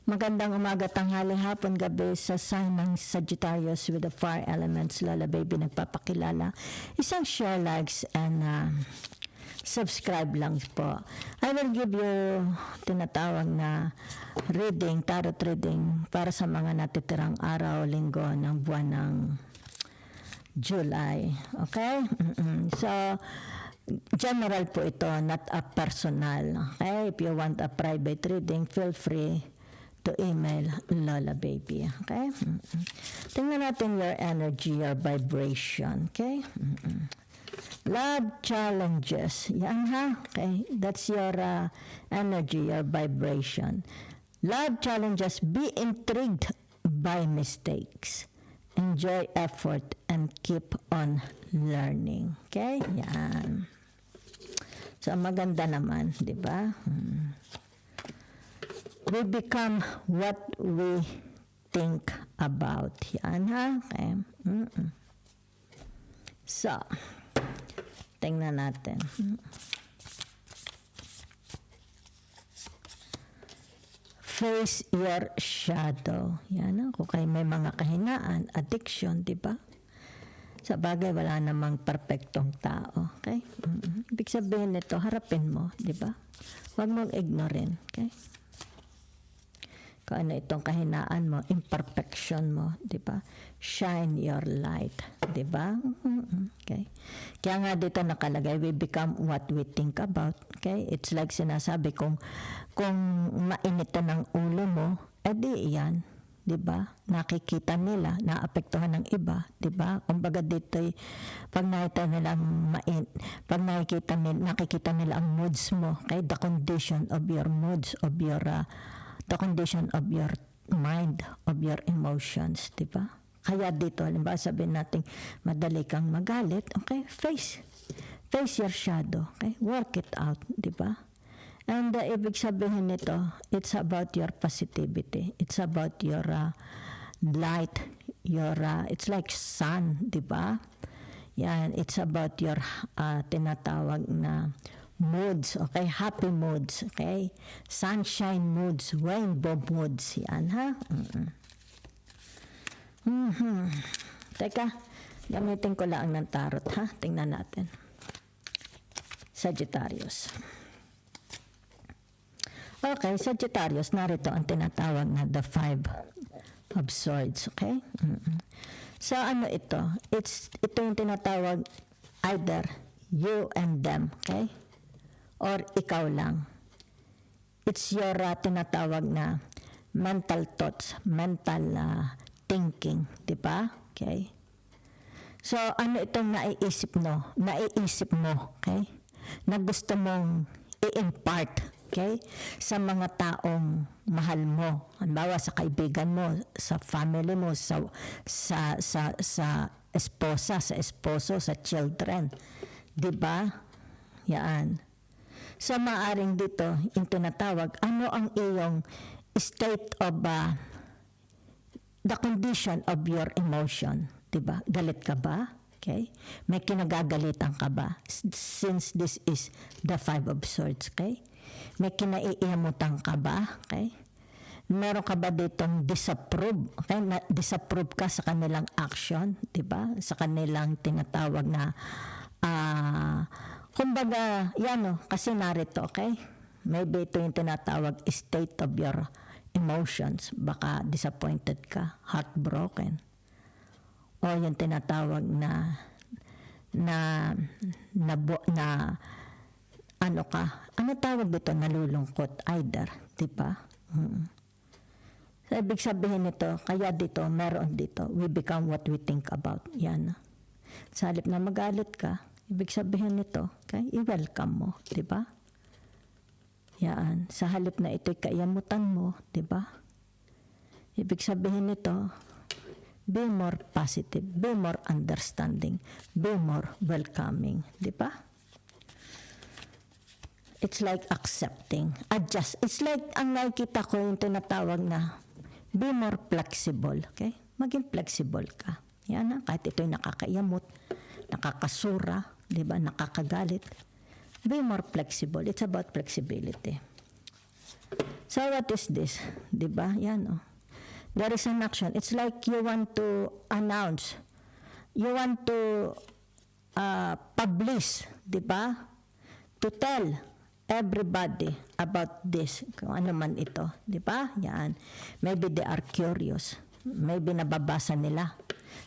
Magandang umaga, tanghali, hapon, gabi sa sign ng Sagittarius with the fire elements. Lola Baby nagpapakilala. Isang share, likes, and subscribe lang po. I will give you tinatawag na reading, tarot reading para sa mga natitirang araw, linggo ng buwan ng July. Okay? So, general po ito, not a personal. Okay? If you want a private reading, feel free to email Lola Baby. Okay? Tingnan natin your energy, your vibration. Okay? Love challenges. Yan ha? Okay? That's your energy, your vibration. Love challenges. Be intrigued by mistakes. Enjoy effort and keep on learning. Okay? Yan. So, maganda naman, di ba? We become what we think about. Yan ha? Okay. So, tingnan natin. Face your shadow. Yan ha? Kung kayo may mga kahinaan, addiction, di ba? Sa bagay, wala namang perfectong tao. Okay? Ibig sabihin nito, harapin mo, di ba? Huwag mong ignorin. Okay? Kung ano itong kahinaan mo, imperfection mo, di ba? Shine your light, di ba? Okay. Kaya nga dito nakalagay, we become what we think about. Okay? It's like sinasabi kung mainit ng ulo mo, edi yan, di ba? Nakikita nila, naapektuhan ng iba, di ba? Kumbaga dito, pag nakita nila nakikita nila ang moods mo, okay? The condition of your moods, of your the condition of your mind, of your emotions, di ba? Kaya dito, halimbawa sabihin natin, madali kang magalit, okay? Face your shadow, okay? Work it out, di ba? And ibig sabihin nito, it's about your positivity. It's about your light, it's like sun, di ba? Yan, it's about your tinatawag na moods, okay? Happy moods, okay? Sunshine moods, rainbow moods, yan ha? Teka, gamitin ko lang ng tarot ha? Tingnan natin. Sagittarius. Okay, Sagittarius, narito ang tinatawag na the Five of Swords, okay? So ano ito? Ito yung tinatawag either you and them, okay? Or ikaw lang. It's your tinatawag na mental thoughts, mental thinking, di ba? Okay? So, ano itong naiisip mo, okay? Na gusto mong i-impart, okay? Sa mga taong mahal mo. Halimbawa, sa kaibigan mo, sa family mo, sa esposa, sa esposo, sa children. Di ba? Yan. So, maaring dito, yung tinatawag, ano ang iyong state of the condition of your emotion? Diba? Galit ka ba? Okay? May kinagagalitan ka ba? Since this is the Five of Swords, okay? May kinaiiyamutan ka ba? Okay? Meron ka ba ditong disapprove? Okay? Disapprove ka sa kanilang action, diba? Sa kanilang tinatawag na kumbaga, yan kasi narito, okay? Maybe ito yung tinatawag state of your emotions. Baka disappointed ka, heartbroken. O yung tinatawag na ano ka, ano tawag dito? Nalulungkot, either, di ba? So, ibig sabihin nito, kaya dito, meron dito, we become what we think about. Yan. Sa halip na magalit ka, ibig sabihin nito, okay, i-welcome mo, di ba? Yan. Sa halip na ito'y kaiyamutan mo, di ba? Ibig sabihin nito, be more positive, be more understanding, be more welcoming, di ba? It's like accepting, adjust. It's like, ang nakikita ko yung tinatawag na, be more flexible, okay? Maging flexible ka. Yan na, kahit ito'y nakakaiyamot, nakakasura, di ba, nakakagalit. Be more flexible. It's about flexibility. So what is this? Diba? Yan oh. There is an action. It's like you want to announce. You want to publish, diba? To tell everybody about this. Kung ano man ito. Diba? Yan. Maybe they are curious. Maybe nababasa nila.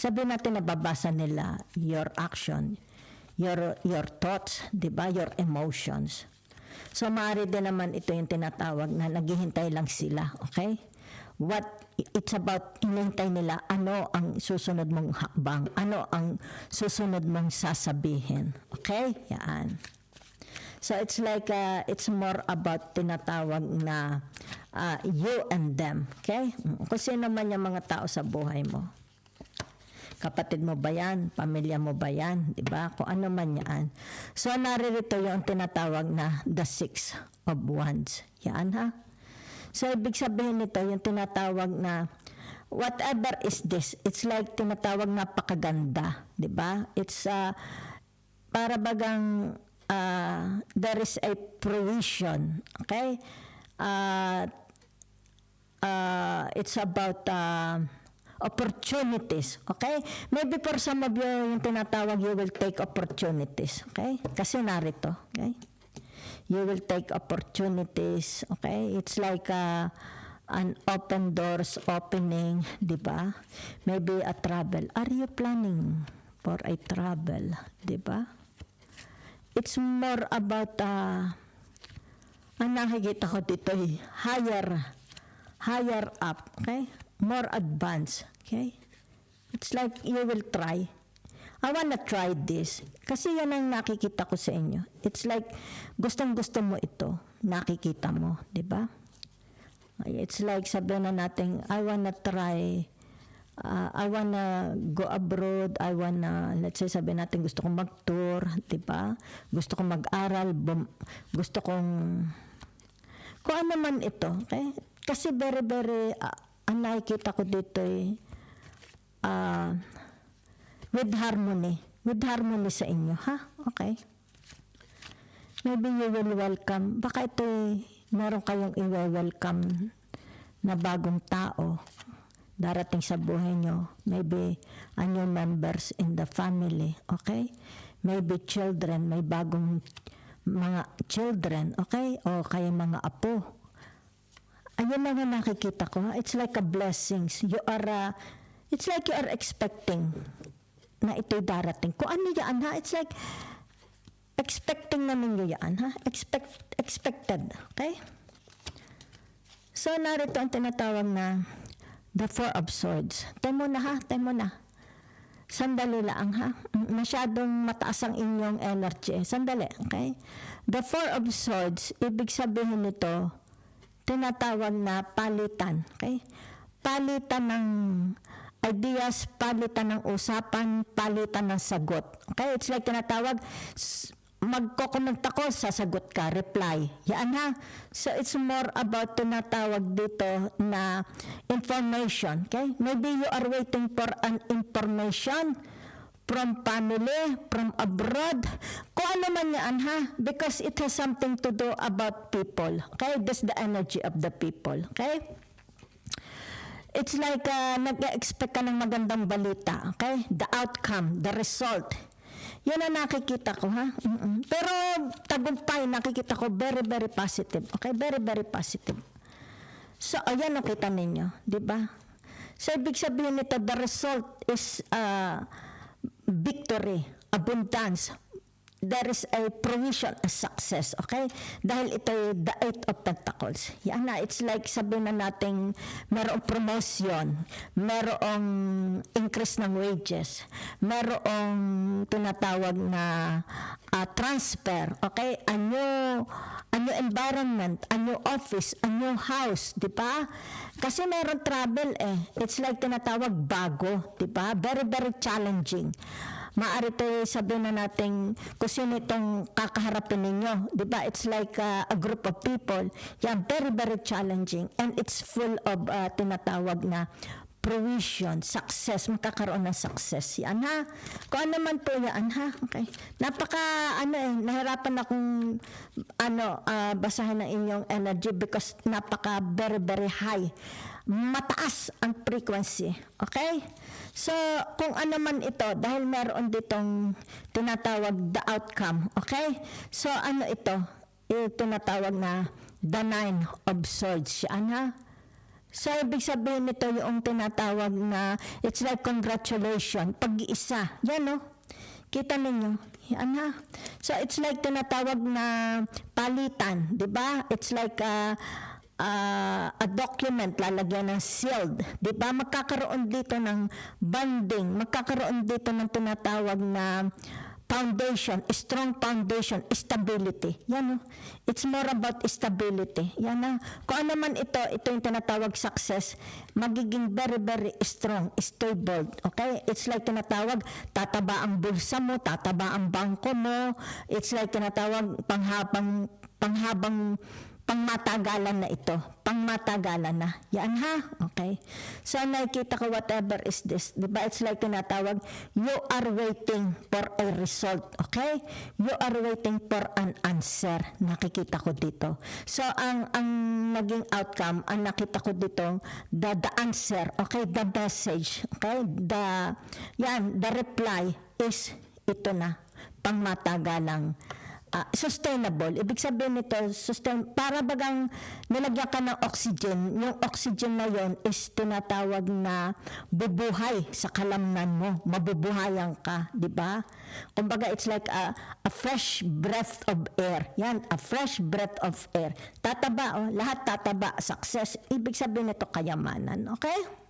Sabihin natin nababasa nila your action, your thoughts, diba? Your emotions. So, maaari din naman ito yung tinatawag na naghihintay lang sila, okay? What it's about, hinihintay nila, ano ang susunod mong hakbang, ano ang susunod mong sasabihin, okay? Yan. So, it's like, it's more about tinatawag na you and them, okay? Kung sino man yung mga tao sa buhay mo. Kapatid mo ba yan? Pamilya mo ba yan? Diba? Kung ano man yan. So, naririto yung tinatawag na the six of wands. Yan ha? So, ibig sabihin nito yung tinatawag na whatever is this, it's like tinatawag napakaganda. Diba? It's para bagang there is a provision. Okay? It's about opportunities, okay? Maybe for some of you, yung tinatawag, you will take opportunities, okay? Kasi narito, okay? You will take opportunities, okay? It's like an open doors opening, di ba? Maybe a travel. Are you planning for a travel, di ba? It's more about, ang nakikita ko dito, higher up, okay? More advanced, okay? It's like you will try. I wanna try this. Kasi yan ang nakikita ko sa inyo. It's like gustong-gusto mo ito. Nakikita mo, di ba? It's like sabihin na natin, I wanna try, I wanna go abroad, I wanna, let's say sabihin natin gusto kong mag-tour, di ba? Gusto kong mag-aral, gusto kong, kung ano man ito, okay? Kasi very, ang nakikita ko dito ay with harmony sa inyo, ha? Okay. Maybe you will welcome, baka ito meron kayong i-welcome na bagong tao darating sa buhay nyo. Maybe a new members in the family, okay? Maybe children, may bagong mga children, okay? O kaya mga apo. Ayun mga nakikita ko. It's like a blessings. It's like you are expecting na ito'y darating. Kung ano yan, ha? It's like expecting na ninyo yan, ha? Expected. Okay? So, narito ang tinatawag na the Four of Swords. Tayo mo na, ha? Tayo mo na. Sandali lang, ha? Masyadong mataas ang inyong energy. Sandali, okay? The Four of Swords, ibig sabihin nito, tinatawag na palitan, okay? Palitan ng ideas, palitan ng usapan, palitan ng sagot. Okay? It's like tinatawag, magko-connect ako, sasagot ka, reply. Yan ha. So it's more about tinatawag dito na information, okay? Maybe you are waiting for an information from family, from abroad, kung ano man yan ha, because it has something to do about people, okay? That's the energy of the people, okay? It's like nag-expect ka ng magandang balita, okay? The outcome, the result. Yan ang nakikita ko, ha? Pero tagumpay, nakikita ko very positive, okay? Very positive. So, ayan nakita ninyo, di ba? So, ibig sabihin nito, the result is victory, abundance. There is a provision, a success, okay? Dahil ito ay the Eight of Pentacles. Yan na, it's like sabihin na natin merong promotion, merong increase ng wages, merong tinatawag na transfer, okay? A new environment, a new office, a new house, di ba? Kasi meron travel It's like tinatawag bago, di ba? Very challenging. Maaari ito sabihin na natin kung sino itong kakaharapin ninyo. Diba? It's like a group of people. Yan, very challenging. And it's full of tinatawag na fruition, success, magkakaroon ng success. Yan ha. Kung ano man po yan ha. Okay. Nahirapan akong basahin ng inyong energy because napaka very, very high. Mataas ang frequency. Okay? So, kung ano man ito, dahil meron ditong tinatawag the outcome. Okay? So, ano ito? Tinatawag na the Nine of Swords. Yan ha. So, ibig sabihin nito yung tinatawag na, it's like congratulations, pag-iisa. Yan, no? Kita ninyo? Yan, ha? So, it's like tinatawag na palitan, di ba? It's like a document, lalagyan ng sealed. Di ba? Magkakaroon dito ng bonding, magkakaroon dito ng tinatawag na foundation, strong foundation, stability. Yan, it's more about stability. Yan na. Kung ano man ito yung tinatawag success, magiging very, very strong, stable. Okay? It's like tinatawag, tataba ang bulsa mo, tataba ang bangko mo. It's like tinatawag, pangmatagalan na ito. Pangmatagalan na. Yan ha? Okay. So, nakikita ko whatever is this. Diba? It's like tinatawag, you are waiting for a result. Okay? You are waiting for an answer. Nakikita ko dito. So, ang naging outcome, ang nakita ko dito, the answer. Okay? The message. Okay? The reply is ito na. Pangmatagalang sustainable. Ibig sabihin nito, para bagang nilagyan ka ng oxygen, yung oxygen na yon is tinatawag na bubuhay sa kalamnan mo. Mabubuhayan ka, di ba? Kumbaga, it's like a fresh breath of air. Yan, a fresh breath of air. Tataba, lahat tataba, success. Ibig sabihin nito, kayamanan. Okay?